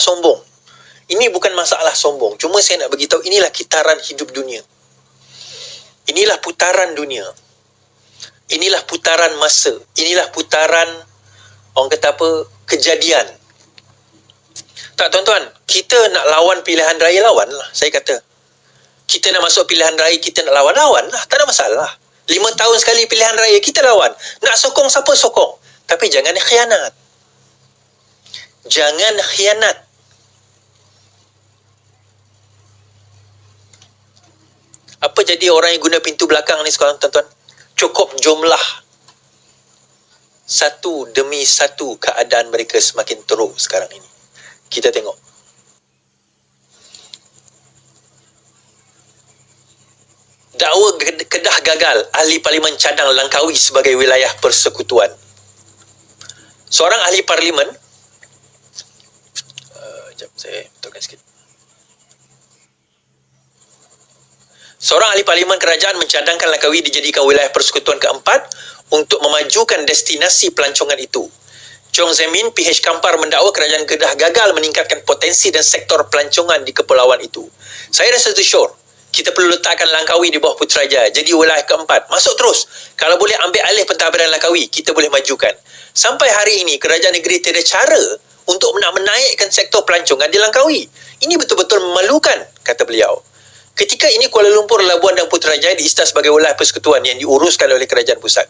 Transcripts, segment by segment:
sombong. Ini bukan masalah sombong. Cuma saya nak beritahu, inilah kitaran hidup dunia. Inilah putaran dunia. Inilah putaran masa. Inilah putaran, orang kata apa, kejadian. Tak tuan-tuan, kita nak lawan pilihan raya, lawan lah, saya kata. Kita nak masuk pilihan raya, kita nak lawan, lawan lah, tak ada masalah. 5 tahun sekali pilihan raya, kita lawan. Nak sokong siapa, sokong. Tapi jangan khianat. Jangan khianat. Apa jadi orang yang guna pintu belakang ni sekarang, tuan-tuan? Cukup jumlah satu demi satu keadaan mereka semakin teruk sekarang ini. Kita tengok. Dakwa Kedah gagal, ahli parlimen cadang Langkawi sebagai wilayah persekutuan. Seorang ahli parlimen, sekejap saya betulkan sikit. Seorang ahli parlimen kerajaan mencadangkan Langkawi dijadikan wilayah persekutuan keempat untuk memajukan destinasi pelancongan itu. Chong Zemin, PH Kampar mendakwa kerajaan Kedah gagal meningkatkan potensi dan sektor pelancongan di kepulauan itu. Saya rasa itu sure. Kita perlu letakkan Langkawi di bawah Putrajaya jadi wilayah keempat. Masuk terus. Kalau boleh ambil alih pentadbiran Langkawi, kita boleh majukan. Sampai hari ini, kerajaan negeri tiada cara untuk nak menaikkan sektor pelancongan di Langkawi. Ini betul-betul memalukan, kata beliau. Ketika ini Kuala Lumpur, Labuan dan Putrajaya diistas sebagai wilayah persekutuan yang diuruskan oleh kerajaan pusat.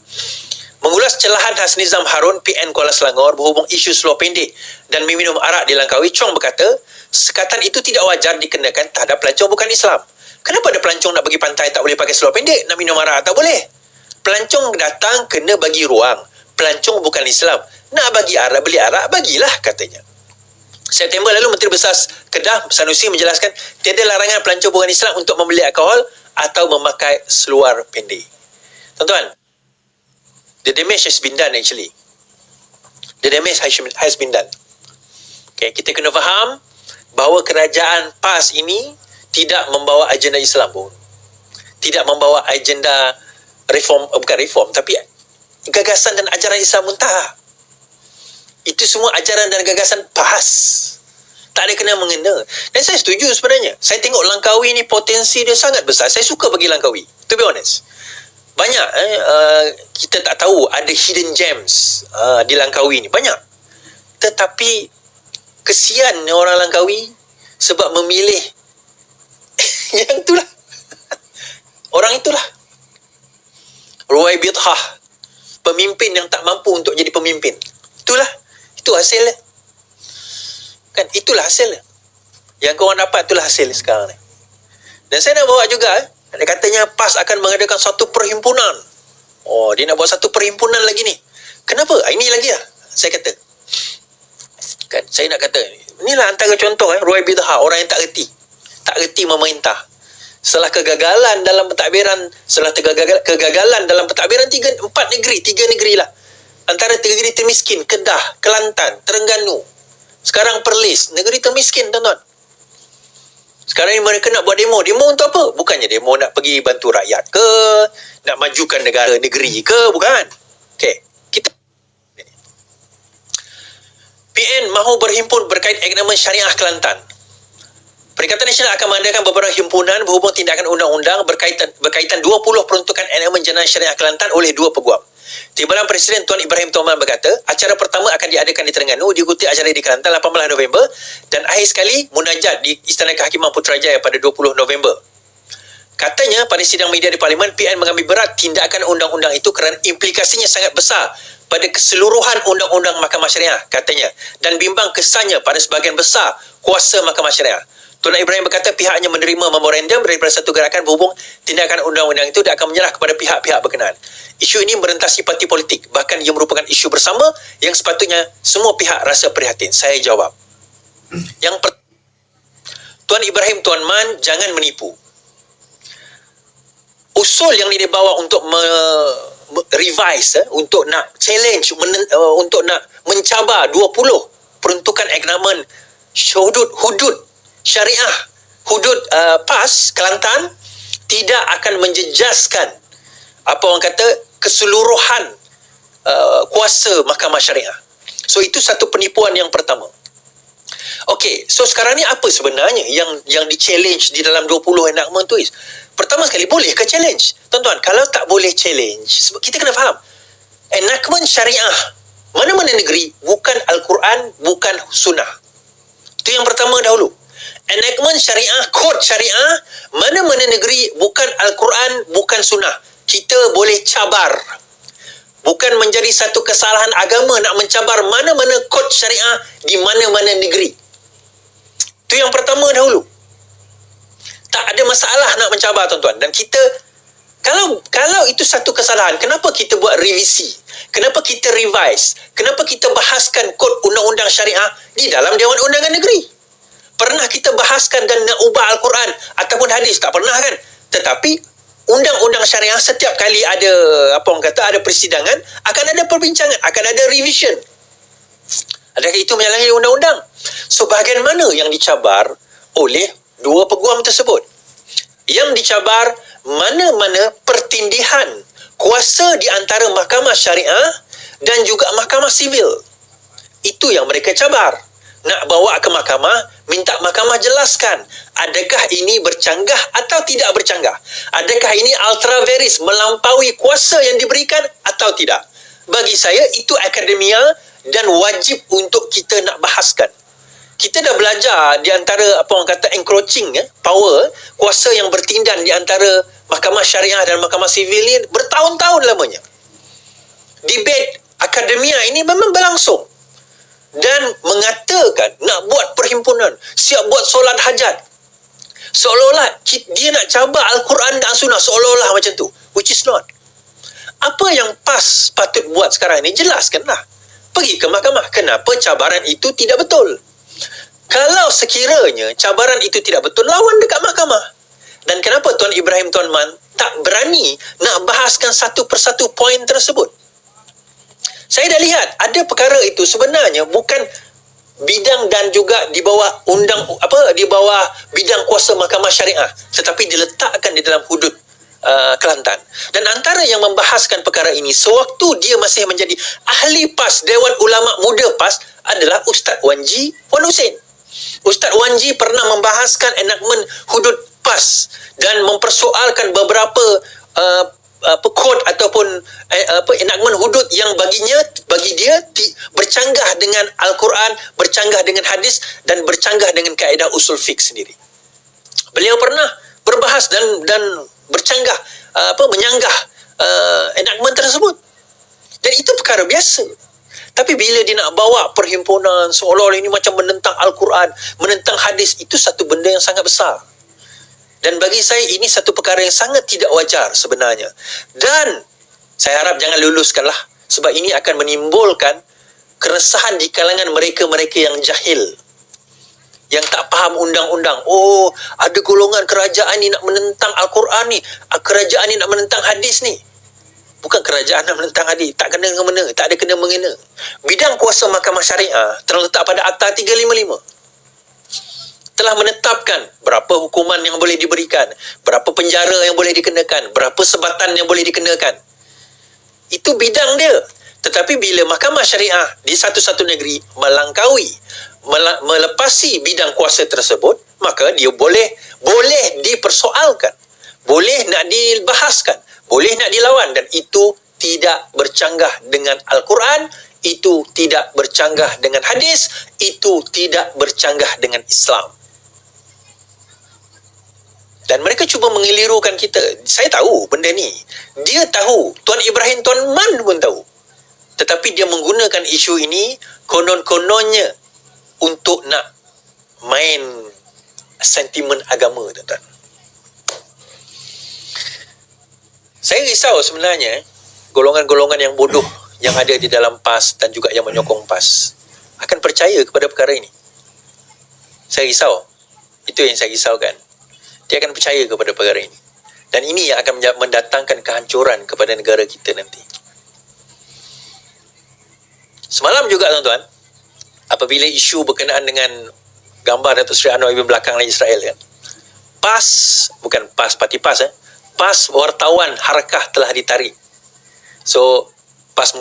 Mengulas celahan khas Nizam Harun, PN Kuala Selangor berhubung isu seluar pendek dan meminum arak di Langkawi, Chong berkata, sekatan itu tidak wajar dikenakan terhadap pelancong bukan Islam. Kenapa ada pelancong nak pergi pantai tak boleh pakai seluar pendek, nak minum arak tak boleh? Pelancong datang kena bagi ruang. Pelancong bukan Islam. Nak bagi arak, beli arak, bagilah, katanya. September lalu, Menteri Besar Kedah Sanusi menjelaskan tiada larangan pelancong bukan Islam untuk membeli alkohol atau memakai seluar pendek. Tuan-tuan, the damage has been done actually. The damage has been done. Okay, kita kena faham bahawa kerajaan PAS ini tidak membawa agenda Islam pun. Tidak membawa agenda reform, bukan reform, tapi gagasan dan ajaran Islam pun tak. Itu semua ajaran dan gagasan PAS. Tak ada kena mengena. Dan saya setuju sebenarnya. Saya tengok Langkawi ni potensi dia sangat besar. Saya suka pergi Langkawi, to be honest. Banyak kita tak tahu ada hidden gems di Langkawi ni. Banyak. Tetapi kesian orang Langkawi sebab memilih yang itulah. Orang itulah. Ruwai Bidhah. Pemimpin yang tak mampu untuk jadi pemimpin. Itulah. Itu hasilnya. Kan, itulah hasilnya. Yang korang dapat itulah hasil sekarang ni. Dan saya nak bawa juga, ada katanya PAS akan mengadakan satu perhimpunan. Oh, dia nak buat satu perhimpunan lagi ni. Kenapa? Ini lagi lah, saya kata. Kan, saya nak kata, inilah antara contoh Ruwai Bidhah, orang yang tak reti memerintah. Setelah kegagalan dalam pentadbiran, kegagalan dalam pentadbiran 4 negeri, 3 negeri lah. Antara negeri termiskin, Kedah, Kelantan, Terengganu. Sekarang Perlis, negeri termiskin, tuan-tuan. Sekarang ni mereka nak buat demo. Demo untuk apa? Bukannya demo nak pergi bantu rakyat ke, nak majukan negara, negeri ke, bukan. Okey, kita PN mahu berhimpun berkait agreement syariah Kelantan. Perikatan Nasional akan mengadakan beberapa himpunan berhubung tindakan undang-undang berkaitan 20 peruntukan elemen jenayah syariah Kelantan oleh 2 peguam. Timbalan Presiden Tuan Ibrahim Tuan Man berkata, acara pertama akan diadakan di Terengganu, diikuti acara di Kelantan 18 November dan akhir sekali munajat di Istana Kehakiman Putrajaya pada 20 November. Katanya pada sidang media di Parlimen, PN mengambil berat tindakan undang-undang itu kerana implikasinya sangat besar pada keseluruhan undang-undang Mahkamah Syariah, katanya, dan bimbang kesannya pada sebahagian besar kuasa Mahkamah Syariah. Tuan Ibrahim berkata pihaknya menerima memorandum daripada satu gerakan berhubung tindakan undang-undang itu dan akan menyerah kepada pihak-pihak berkenaan. Isu ini merentasi parti politik, bahkan ia merupakan isu bersama yang sepatutnya semua pihak rasa prihatin. Saya jawab. Tuan Ibrahim Tuan Man jangan menipu. Usul yang dibawa untuk revise, untuk nak challenge, untuk nak mencabar 20 peruntukan agreement hudud syariah, hudud PAS Kelantan tidak akan menjejaskan apa orang kata keseluruhan kuasa Mahkamah Syariah. So itu satu penipuan yang pertama. Okey, so sekarang ni apa sebenarnya yang di-challenge di dalam 20 enactment tu? Pertama sekali, boleh ke challenge? Tuan-tuan, kalau tak boleh challenge, kita kena faham. Enactment syariah, mana-mana negeri, bukan Al-Quran, bukan sunnah. Itu yang pertama dahulu. Enactment syariah, kod syariah, mana-mana negeri, bukan Al-Quran, bukan sunnah. Kita boleh cabar. Bukan menjadi satu kesalahan agama nak mencabar mana-mana kod syariah di mana-mana negeri. Itu yang pertama dahulu. Tak ada masalah nak mencabar, tuan-tuan. Dan kita, kalau itu satu kesalahan, kenapa kita buat revisi? Kenapa kita revise? Kenapa kita bahaskan kod undang-undang syariah di dalam Dewan Undangan Negeri? Pernah kita bahaskan dan nak ubah Al-Quran ataupun hadis? Tak pernah kan? Tetapi undang-undang syariah setiap kali ada, apa orang kata, ada persidangan, akan ada perbincangan, akan ada revision. Adakah itu menyalahi undang-undang? So, bahagian mana yang dicabar oleh dua peguam tersebut? Yang dicabar mana-mana pertindihan kuasa di antara mahkamah syariah dan juga mahkamah sivil. Itu yang mereka cabar. Nak bawa ke mahkamah, minta mahkamah jelaskan, adakah ini bercanggah atau tidak bercanggah? Adakah ini ultra vires, melampaui kuasa yang diberikan atau tidak? Bagi saya, itu akademia dan wajib untuk kita nak bahaskan. Kita dah belajar di antara, apa orang kata, encroaching power, kuasa yang bertindan di antara mahkamah syariah dan mahkamah sivil ni bertahun-tahun lamanya. Debate akademia ini memang berlangsung. Dan mengatakan nak buat perhimpunan, siap buat solat hajat. Seolah-olah dia nak cabar Al-Quran dan Sunnah, seolah-olah macam tu. Which is not. Apa yang PAS patut buat sekarang ni, jelaskanlah. Pergi ke mahkamah. Kenapa cabaran itu tidak betul? Kalau sekiranya cabaran itu tidak betul, lawan dekat mahkamah. Dan kenapa Tuan Ibrahim Tuan Man tak berani nak bahaskan satu persatu poin tersebut? Saya dah lihat ada perkara itu sebenarnya bukan bidang dan juga di bawah di bawah bidang kuasa mahkamah syariah, tetapi diletakkan di dalam hudud Kelantan. Dan antara yang membahaskan perkara ini sewaktu dia masih menjadi ahli PAS, Dewan Ulama Muda PAS, adalah Ustaz Wanji Wan Hussein. Ustaz Wanji pernah membahaskan enactment hudud PAS dan mempersoalkan beberapa kod ataupun enactment hudud yang bagi dia bercanggah dengan Al-Quran, bercanggah dengan hadis dan bercanggah dengan kaedah usul fiqh sendiri. Beliau pernah berbahas dan bercanggah menyanggah enactment tersebut. Dan itu perkara biasa. Tapi bila dia nak bawa perhimpunan seolah-olah ini macam menentang Al-Quran, menentang hadis, itu satu benda yang sangat besar. Dan bagi saya ini satu perkara yang sangat tidak wajar sebenarnya. Dan saya harap jangan luluskanlah, sebab ini akan menimbulkan keresahan di kalangan mereka-mereka yang jahil, yang tak faham undang-undang. Oh, ada golongan kerajaan ni nak menentang Al-Quran ni, kerajaan ni nak menentang hadis ni. Bukan kerajaan nak menentang hadis, tak kena mengena, tak ada kena mengena. Bidang kuasa mahkamah syariah terletak pada Akta 355. Telah menetapkan berapa hukuman yang boleh diberikan, berapa penjara yang boleh dikenakan, berapa sebatan yang boleh dikenakan. Itu bidang dia. Tetapi bila mahkamah syariah di satu-satu negeri melepasi bidang kuasa tersebut, maka dia boleh dipersoalkan, boleh nak dibahaskan, boleh nak dilawan, dan itu tidak bercanggah dengan Al-Quran, itu tidak bercanggah dengan hadis, itu tidak bercanggah dengan Islam. Dan mereka cuba mengelirukan kita. Saya tahu benda ni. Dia tahu. Tuan Ibrahim Tuan Man pun tahu. Tetapi dia menggunakan isu ini konon-kononnya untuk nak main sentimen agama, tuan-tuan. Saya risau sebenarnya golongan-golongan yang bodoh yang ada di dalam PAS dan juga yang menyokong PAS akan percaya kepada perkara ini. Saya risau. Itu yang saya risaukan. Dia akan percaya kepada perkara ini. Dan ini yang akan mendatangkan kehancuran kepada negara kita nanti. Semalam juga, tuan-tuan, apabila isu berkenaan dengan gambar Datuk Seri Anwar Ibrahim belakang Israel kan, PAS, bukan PAS, parti PAS, PAS wartawan Harakah telah ditarik. So, PAS